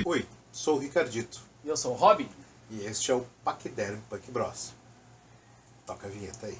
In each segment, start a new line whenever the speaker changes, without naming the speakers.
Oi, sou o Ricardito
E eu sou o Robin.
e este é o Paquiderme Punk Bros. Toca a vinheta aí.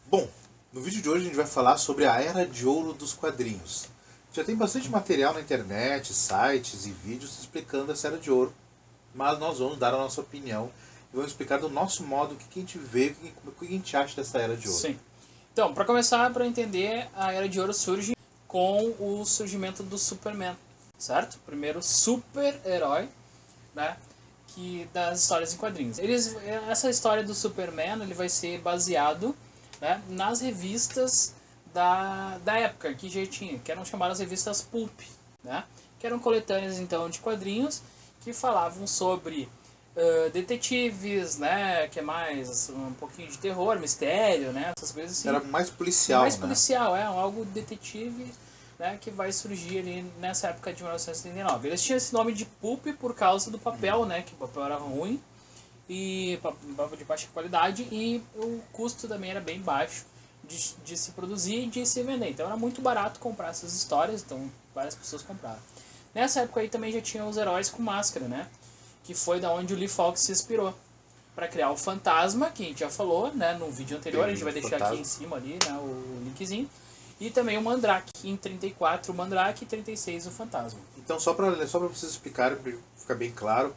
Bom, no vídeo de hoje a gente vai falar sobre a Era de Ouro dos quadrinhos. Já tem bastante material na internet, sites e vídeos explicando essa Era de Ouro, mas nós vamos dar a nossa opinião e vamos explicar do nosso modo o que a gente vê, o que a gente acha dessa Era de Ouro.
Sim. Então, para começar, para entender, a Era de Ouro surge com o surgimento do Superman, certo? Primeiro super-herói, né, das histórias em quadrinhos. Essa história do Superman ele vai ser baseado, né, nas revistas da época que já tinha, que eram chamadas revistas Pulp, né, que eram coletâneas então de quadrinhos que falavam sobre detetives, né, que é mais um pouquinho de terror, mistério, né, essas coisas assim.
Era mais policial,
mais
né?
policial, algo detetive, né, que vai surgir ali nessa época de 1939. Eles tinham esse nome de Pulp por causa do papel, né, que o papel era ruim e papel de baixa qualidade e o custo também era bem baixo de se produzir e de se vender. Então era muito barato comprar essas histórias, então várias pessoas compraram. Nessa época aí também já tinha os heróis com máscara, né, que foi da onde o Lee Falk se inspirou para criar o Fantasma, que a gente já falou, né, no vídeo anterior. A gente vai deixar aqui em cima ali, né, o linkzinho. E também o Mandrake, em 34 o Mandrake e 36 o Fantasma.
Então, só para vocês explicarem, para ficar bem claro,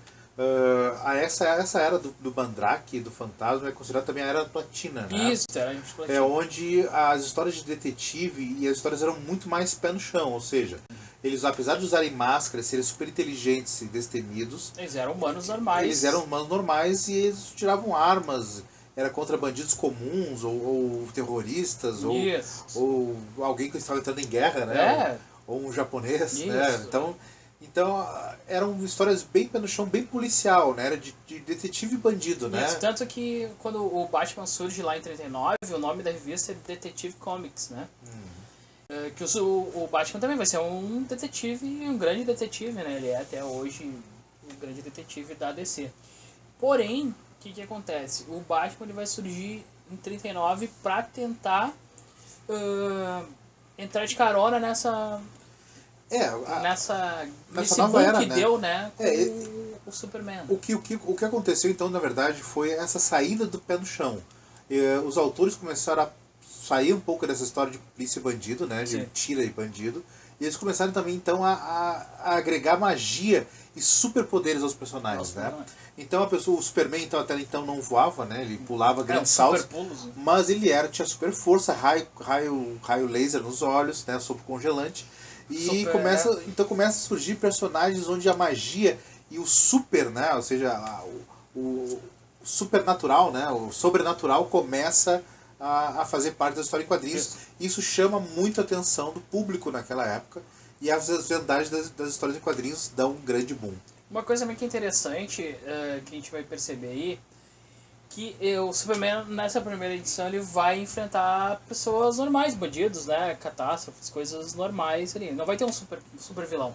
essa era do Mandrake e do Fantasma é considerada também a Era Platina, né?
Isso, era a gente platina.
É onde as histórias de detetive e as histórias eram muito mais pé no chão, ou seja, eles, apesar de usarem máscaras, serem super inteligentes e destemidos,
Eles eram humanos normais.
eles eram humanos normais e eles tiravam armas. Era contra bandidos comuns, ou terroristas, ou alguém que estava entrando em guerra, né? Ou um japonês, né? Então eram histórias bem pé no chão, bem policial, né? Era de detetive e bandido, né?
Isso, tanto que quando o Batman surge lá em 39, o nome da revista é Detective Comics, né? Que o Batman também vai ser um detetive, um grande detetive, né? Ele é até hoje um grande detetive da DC. Porém, o que acontece? O Batman ele vai surgir em 39 para tentar entrar de carona nessa nesse
nova
boom
era,
que
né?
deu, né, com o Superman.
O que aconteceu então, na verdade, foi essa saída do pé no chão. Os autores começaram a sair um pouco dessa história de polícia e bandido, né, de tira e bandido, e eles começaram também então a agregar magia e superpoderes aos personagens, né? Então o Superman até então não voava, né? Ele pulava grandes saltos, mas ele tinha super força, raio laser nos olhos, né? Sopro congelante. E começa a surgir personagens onde a magia e o super, né? Ou seja, o supernatural, né? O sobrenatural começa a fazer parte da história em quadrinhos. Isso chama muito a atenção do público naquela época. E as vendagens das histórias em quadrinhos dão um grande boom.
Uma coisa muito interessante que a gente vai perceber aí, que o Superman nessa primeira edição ele vai enfrentar pessoas normais, bandidos, né, catástrofes, coisas normais ali. Não vai ter um super vilão.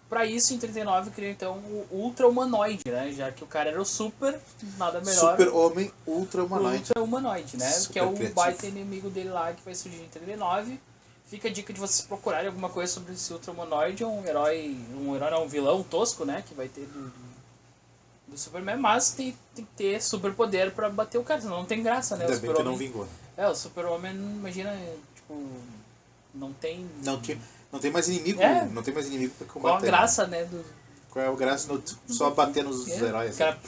Para isso, em 39 cria então o Ultra Humanoide, né, já que o cara era o super, nada melhor.
Super-Homem Ultra Humanoide.
Ultra Humanoide, né,
Super
que é o
criativo.
baita inimigo dele lá que vai surgir em 39. Fica a dica de vocês procurarem alguma coisa sobre esse Ultra Humanoide, um vilão tosco, né, que vai ter do Superman, mas tem que ter superpoder pra bater o cara, senão não tem graça, né?
Ainda bem que não vingou.
O Super-Homem, imagina, tipo, não tem
mais inimigo, não tem mais inimigo pra combater.
Qual a graça, né?
Qual é a graça só bater nos heróis?
O cara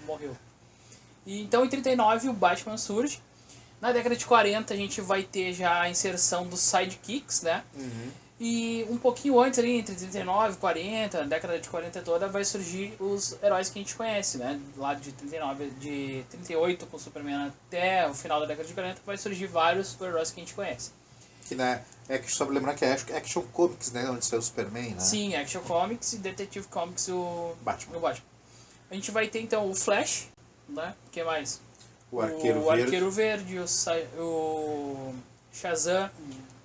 morreu. E, então, em 39, o Batman surge. Na década de 40, a gente vai ter já a inserção dos sidekicks, né? E um pouquinho antes ali, entre 39 e 40, na década de 40 toda, vai surgir os heróis que a gente conhece, né? Lá de 39, de 38 com o Superman até o final da década de 40, vai surgir vários super-heróis que a gente conhece.
Que, né, só pra lembrar que é Action Comics, né? Onde saiu o Superman, né?
Sim, Action Comics e Detective Comics o
Batman.
A gente vai ter então o Flash, né? O que mais?
O Arqueiro
Verde, o Shazam,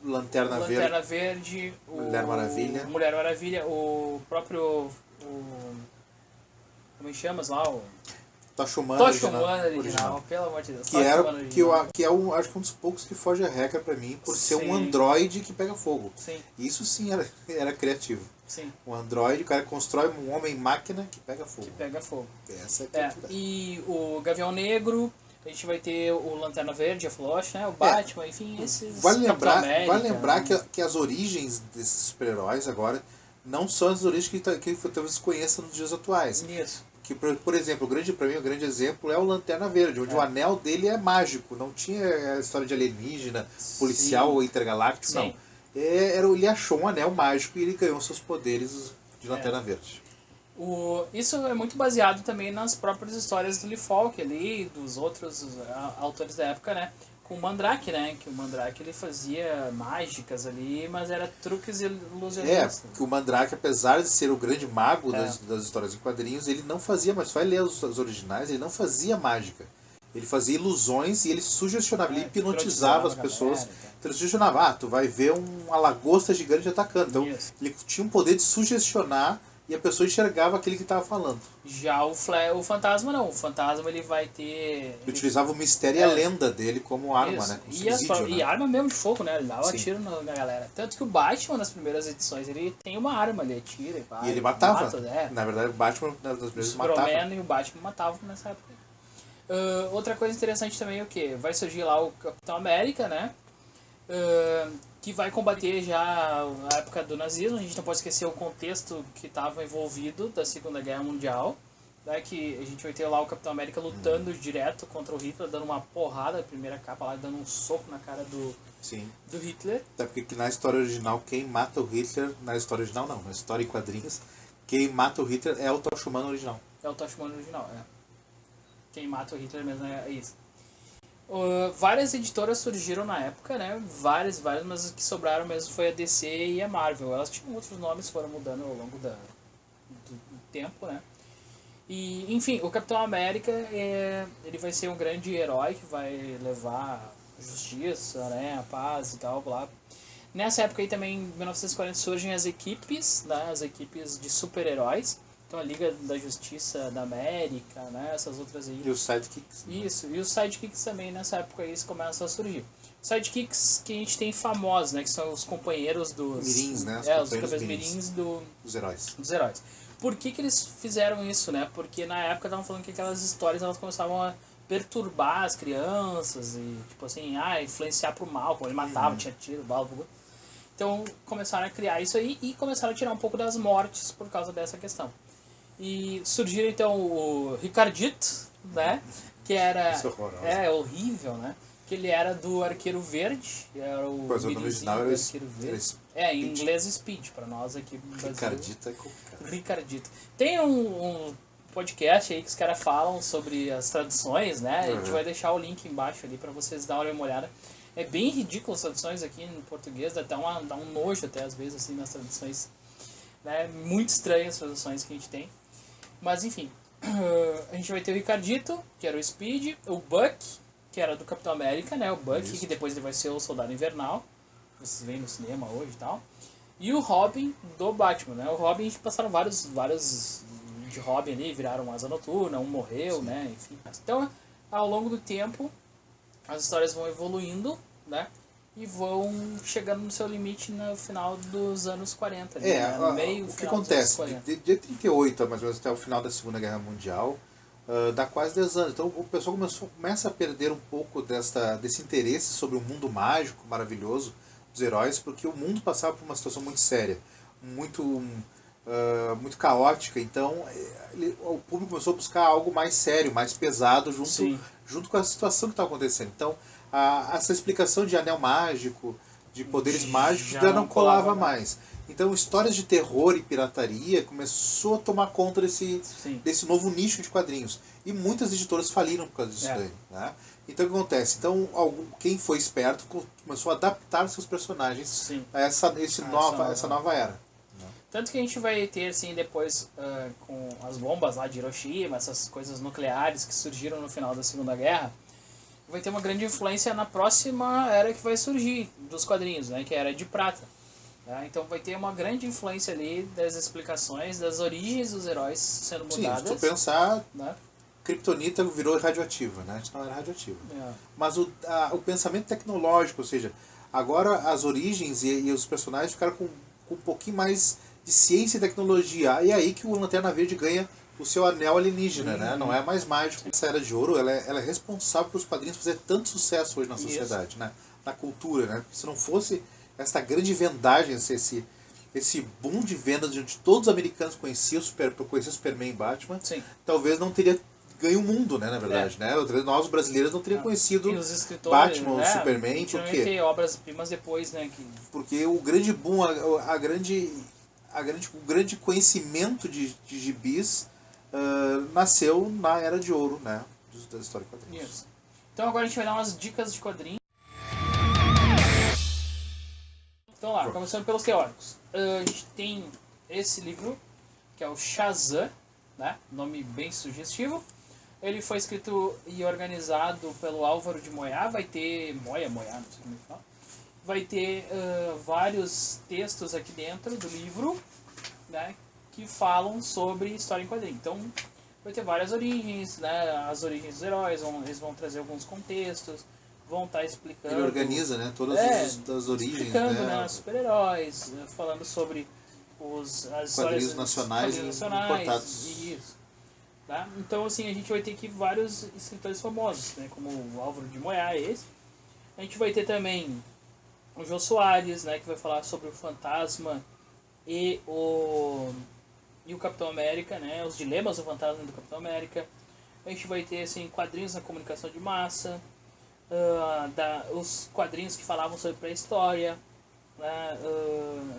Lanterna
Verde,
Mulher
Maravilha, o próprio... como é que chama lá? O
Tocha Humana
original, pelo amor de Deus.
Que é acho que um dos poucos que foge a regra pra mim, por ser um androide que pega fogo.
Sim.
Isso sim era criativo.
Sim.
Um androide, o cara constrói um homem-máquina que pega fogo. Essa é a criatividade.
E o Gavião Negro, a gente vai ter o Lanterna Verde, a Flash, né? O Batman, enfim, esses...
Vale lembrar que as origens desses super-heróis agora não são as origens que talvez conheça nos dias atuais.
Isso.
Que, por exemplo, pra mim o grande exemplo é o Lanterna Verde, onde o anel dele é mágico, não tinha a história de alienígena, policial ou intergaláctico, não. Ele achou um anel mágico e ele ganhou seus poderes de Lanterna Verde.
Isso é muito baseado também nas próprias histórias do Lee Falk ali, dos outros autores da época, né? Com o Mandrake, né? Que o Mandrake ele fazia mágicas ali, mas era truques ilusionistas.
Que o Mandrake, apesar de ser o grande mago das histórias em quadrinhos, ele não fazia, mas vai ler os originais, ele não fazia mágica. Ele fazia ilusões e ele sugestionava, ele hipnotizava as pessoas. Então ele sugestionava, tu vai ver uma lagosta gigante atacando. Então ele tinha um poder de sugestionar e a pessoa enxergava aquele que estava falando.
Já o Fantasma não. O Fantasma ele vai ter...
Ele utilizava o mistério e a lenda dele como arma, né? Como
e arma mesmo de fogo, né? Ele dava tiro na galera. Tanto que o Batman, nas primeiras edições, ele tem uma arma, ele atira
e ele matava. Na verdade, o Batman, nas primeiras matava.
O Superman e o Batman matavam nessa época. Outra coisa interessante também é o que? Vai surgir lá o Capitão América, né? Que vai combater já a época do nazismo. A gente não pode esquecer o contexto que estava envolvido da Segunda Guerra Mundial, né, que a gente vai ter lá o Capitão América lutando direto contra o Hitler, dando uma porrada na primeira capa lá, dando um soco na cara do Hitler.
Até porque na história original, quem mata o Hitler, na história original não, na história em quadrinhos, quem mata o Hitler é o Tocha Humana original.
É o Tocha Humana original, Quem mata o Hitler mesmo é isso. Várias editoras surgiram na época, né? Várias, mas as que sobraram mesmo foi a DC e a Marvel. Elas tinham outros nomes, foram mudando ao longo do tempo, né? E, enfim, o Capitão América, ele vai ser um grande herói que vai levar a justiça, né? A paz e tal, blá. Nessa época aí também, em 1940, surgem as equipes, né? As equipes de super-heróis. Então a Liga da Justiça da América, né? Essas outras aí.
E os sidekicks.
Isso, e os sidekicks também nessa época aí começam a surgir. Sidekicks que a gente tem famosos, né? Que são os companheiros dos...
Mirins, né?
Os companheiros mirins dos heróis. Por que eles fizeram isso, né? Porque na época estavam falando que aquelas histórias elas começavam a perturbar as crianças e, tipo assim, influenciar pro mal, como ele matava, tinha tiro, bala, Então começaram a criar isso aí e começaram a tirar um pouco das mortes por causa dessa questão. E surgiram então o Ricardito, né? Que era... horrível, né? Que ele era do Arqueiro Verde, era o
original
do Arqueiro Verde. Em inglês Speed, pra nós aqui no Brasil.
Ricardito é complicado.
Ricardito. Tem um podcast aí que os caras falam sobre as traduções, né? A gente vai deixar o link embaixo ali pra vocês darem uma olhada. É bem ridículo as traduções aqui em português, dá um nojo até às vezes assim nas traduções. Né? Muito estranhas as traduções que a gente tem. Mas enfim, a gente vai ter o Ricardito, que era o Speed, o Buck, que era do Capitão América, né? O Buck, que depois ele vai ser o Soldado Invernal, vocês veem no cinema hoje e tal. E o Robin do Batman, né? O Robin, a gente passaram vários de Robin ali, viraram Asa Noturna, um morreu, né? Enfim. Então, ao longo do tempo, as histórias vão evoluindo, né? E vão chegando no seu limite no final dos anos 40. Né? No meio,
o que acontece? De 38 mais ou menos até o final da Segunda Guerra Mundial, dá quase 10 anos. Então o pessoal começa a perder um pouco desse interesse sobre o mundo mágico, maravilhoso dos heróis, porque o mundo passava por uma situação muito séria, muito caótica. Então o público começou a buscar algo mais sério, mais pesado, junto com a situação que estava acontecendo. Então essa explicação de anel mágico, de poderes mágicos
Já
já
não
não colava
colava
mais. Então, histórias de terror e pirataria começou a tomar conta
Sim.
desse novo nicho de quadrinhos. E muitas editoras faliram por causa disso daí. Né? Então, o que acontece? Então, quem foi esperto começou a adaptar seus personagens
Sim.
a essa nova era.
Tanto que a gente vai ter, assim, depois, com as bombas lá de Hiroshima, essas coisas nucleares que surgiram no final da Segunda Guerra, vai ter uma grande influência na próxima era que vai surgir dos quadrinhos, né? Que é a Era de Prata. Tá? Então vai ter uma grande influência ali das explicações, das origens dos heróis sendo mudadas.
Sim, se tu pensar,
né?
Kryptonita virou radioativa, né? Antes não era radioativa.
É.
Mas o pensamento tecnológico, ou seja, agora as origens e os personagens ficaram com um pouquinho mais de ciência e tecnologia. E é aí que o Lanterna Verde ganha o seu anel alienígena, né? Não é mais mágico. Essa Era de Ouro, ela é responsável pelos quadrinhos fazer tanto sucesso hoje na sociedade, né? Na cultura, né? Porque se não fosse essa grande vendagem, esse boom de vendas onde todos os americanos conheciam Superman e Batman,
Sim.
talvez não teria ganho o mundo, né, na verdade, né? Nós brasileiros não teríamos conhecido Batman ou Superman, por quê?
Ter obras-primas depois, né?
Porque o grande boom, o grande conhecimento de gibis nasceu na Era de Ouro, né, da história de quadrinhos.
Isso. Então agora a gente vai dar umas dicas de quadrinhos. Então lá, começando pelos teóricos. A gente tem esse livro, que é o Shazam, né? Nome bem sugestivo. Ele foi escrito e organizado pelo Álvaro de Moyá. Vai ter... Moyá, não sei como é que fala. Vai ter vários textos aqui dentro do livro, né? Que falam sobre história em quadrinhos. Então, vai ter várias origens, né? As origens dos heróis, eles vão trazer alguns contextos, vão estar explicando...
Ele organiza, né? Todas as origens,
explicando,
né?
Super-heróis, falando sobre as histórias
nacionais importados.
Isso. Tá? Então, assim, a gente vai ter aqui vários escritores famosos, né? Como o Álvaro de Moyá, esse. A gente vai ter também o Jô Soares, né? Que vai falar sobre o Fantasma e o Capitão América, né? Os dilemas do Fantasma e do Capitão América. A gente vai ter, assim, quadrinhos na comunicação de massa, os quadrinhos que falavam sobre pré-história, né?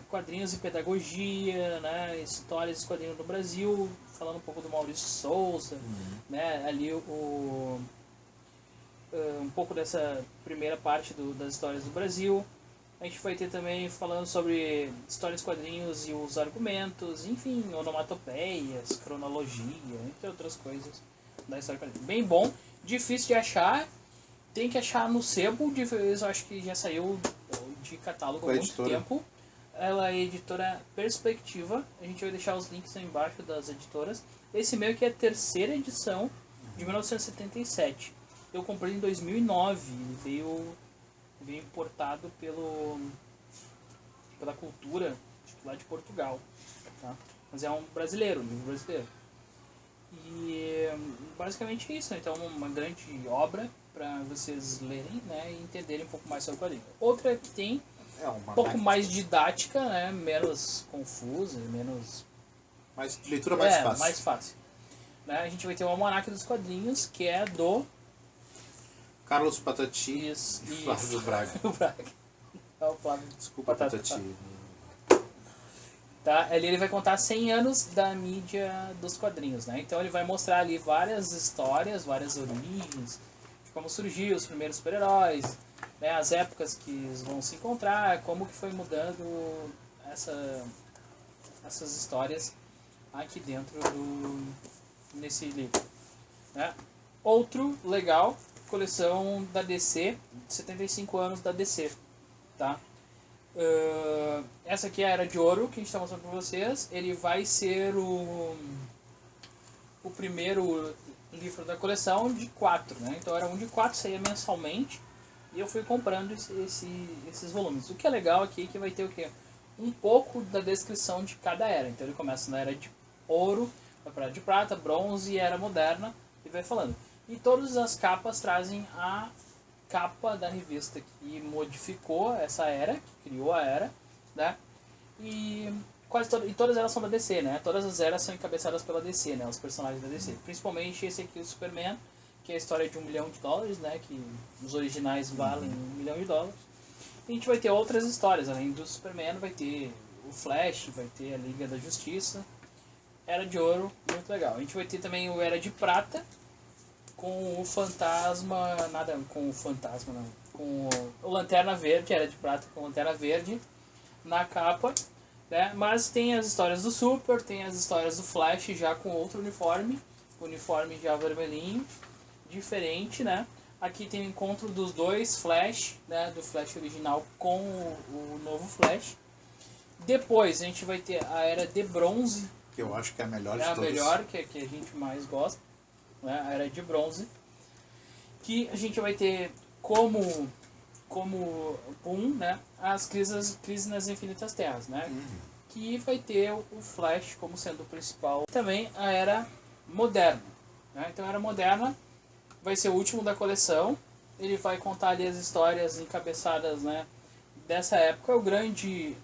Quadrinhos de pedagogia, né? Histórias de quadrinhos no Brasil, falando um pouco do Maurício Souza, né? Ali um pouco dessa primeira parte das histórias do Brasil. A gente vai ter também falando sobre histórias, quadrinhos e os argumentos, enfim, onomatopeias, cronologia, entre outras coisas da história quadrinhos. Bem bom, difícil de achar, tem que achar no sebo, eu acho que já saiu de catálogo há muito tempo. Ela é a editora Perspectiva, a gente vai deixar os links aí embaixo das editoras. Esse meio que é a terceira edição, de 1977. Eu comprei em 2009, veio importado pela Cultura, acho que lá de Portugal, tá? Mas é um livro brasileiro. E basicamente é isso, né? Então uma grande obra para vocês lerem, né, e entenderem um pouco mais sobre o quadrinho. Outra que tem um pouco mais didática, né, menos confusa,
leitura mais fácil.
Mais fácil. Né? A gente vai ter o Almanaque dos Quadrinhos, que é do
Carlos Patati
e
Flávio Braga.
É o Flávio.
Desculpa, Patati.
Tá? Ali ele vai contar 100 anos da mídia dos quadrinhos, né? Então ele vai mostrar ali várias histórias, várias origens, de como surgiu os primeiros super-heróis, né? As épocas que eles vão se encontrar, como que foi mudando essas histórias aqui dentro nesse livro, né? Outro legal, coleção da DC, 75 anos da DC, tá? Essa aqui é a Era de Ouro que a gente está mostrando para vocês. Ele vai ser o primeiro livro da coleção de 4, né? Então era um de 4, saía mensalmente e eu fui comprando esses volumes. O que é legal aqui é que vai ter o quê? Um pouco da descrição de cada era. Então ele começa na Era de Ouro, vai para a Era de Prata, Bronze e Era Moderna e vai falando. E todas as capas trazem a capa da revista que modificou essa era, que criou a era, né? E todas elas são da DC, né? Todas as eras são encabeçadas pela DC, né? Os personagens da DC. Principalmente esse aqui, o Superman, que é a história de $1 milhão, né? Que os originais valem $1 milhão. a gente vai ter outras histórias, além do Superman, vai ter o Flash, vai ter a Liga da Justiça. Era de Ouro, muito legal. A gente vai ter também o Era de Prata, com o Fantasma, nada com o Fantasma não, com o Lanterna Verde, Era de Prata com Lanterna Verde na capa, né? Mas tem as histórias do Super, tem as histórias do Flash já com outro uniforme já vermelhinho, diferente, né? Aqui tem o encontro dos dois Flash, né? Do Flash original com o novo Flash. Depois a gente vai ter a Era de Bronze,
que eu acho que é a melhor de
todas. É a
todas.
melhor, que a gente mais gosta, né? A Era de Bronze. Que a gente vai ter como né? As crises nas Infinitas Terras, né? Que vai ter o Flash como sendo o principal. Também a Era Moderna, né? Então a Era Moderna vai ser o último da coleção. Ele vai contar ali as histórias encabeçadas, né, dessa época. O grande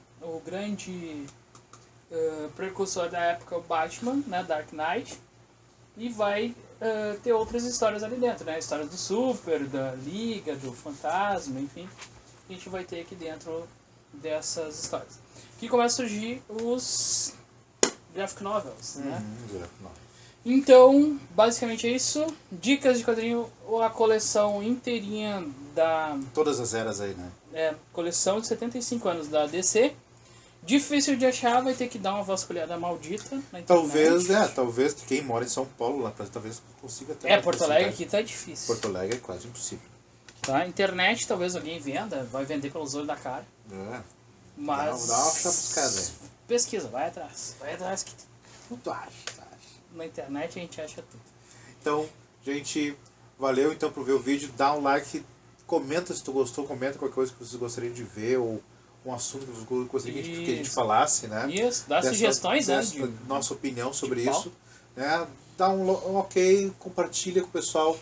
precursor da época é o Batman, né, Dark Knight. E vai ter outras histórias ali dentro, né? A história do Super, da Liga, do Fantasma, enfim. A gente vai ter aqui dentro dessas histórias. Que começa a surgir os graphic novels, né? Então, basicamente é isso. Dicas de quadrinho, a coleção inteirinha da...
Todas as eras aí, né?
Coleção de 75 anos da DC. Difícil de achar, vai ter que dar uma vasculhada maldita na internet.
Talvez quem mora em São Paulo, lá, talvez consiga ter.
Porto Alegre aqui tá difícil.
Porto Alegre é quase impossível.
Tá, internet talvez alguém venda, vai vender pelos olhos da cara. Mas...
Dá uma buscada, velho.
Pesquisa, vai atrás que tudo acha. Na internet a gente acha tudo.
Então, gente, valeu então por ver o vídeo. Dá um like, comenta se tu gostou, comenta qualquer coisa que vocês gostariam de ver, ou um assunto que vocês gostariam que a gente falasse, né?
Isso, dá sugestões, né?
Nossa opinião sobre isso. Né? Dá um ok, compartilha com o pessoal.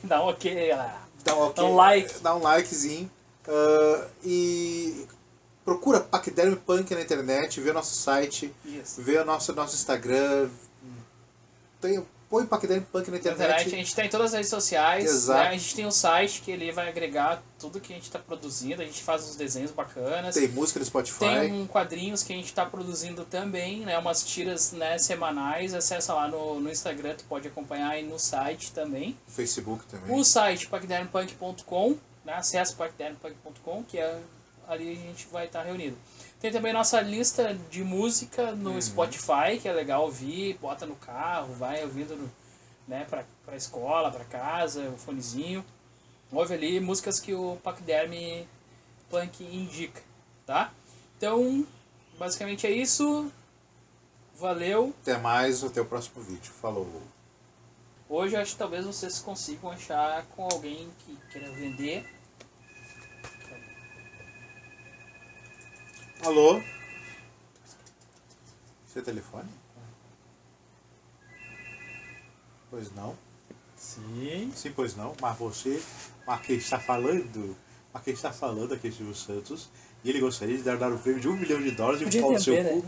Dá um ok, galera.
Dá um like. Dá um likezinho. E procura Pacderm Punk na internet, vê nosso site, vê o nosso Instagram. Põe Pacderm Punk na internet.
A gente tá em todas as redes sociais.
Exato.
Né? A gente tem um site que ele vai agregar tudo que a gente está produzindo. A gente faz uns desenhos bacanas.
Tem música no Spotify.
Tem quadrinhos que a gente está produzindo também, né? Umas tiras, né, semanais. Acessa lá no Instagram, tu pode acompanhar, e no site também.
No Facebook também.
O site pacdermpunk.com, né? Acessa pacdermpunk.com, que ali a gente vai estar reunido. Tem também nossa lista de música no Spotify, que é legal ouvir, bota no carro, vai ouvindo, né, pra escola, pra casa, o fonezinho. Ouve ali músicas que o Pacderm Punk indica, tá? Então, basicamente é isso. Valeu.
Até mais, até o próximo vídeo. Falou.
Hoje eu acho que talvez vocês consigam achar com alguém que queira vender.
Alô? Seu telefone? Pois não.
Sim.
Sim, pois não. Mas quem está falando aqui é Silvio Santos, e ele gostaria de dar o prêmio de $1 milhão e um pau no seu cu.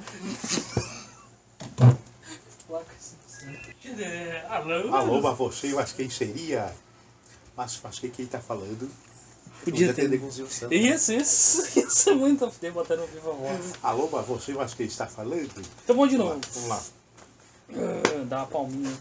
Alô, mas você, eu acho que quem seria? Mas quem está falando?
Podia
ter com o Silvio Santos.
Isso é muito poder botar no vivo a voz.
Alô, mas você, eu acho que está falando?
Então vamos de novo.
Vamos lá.
Dá uma palminha.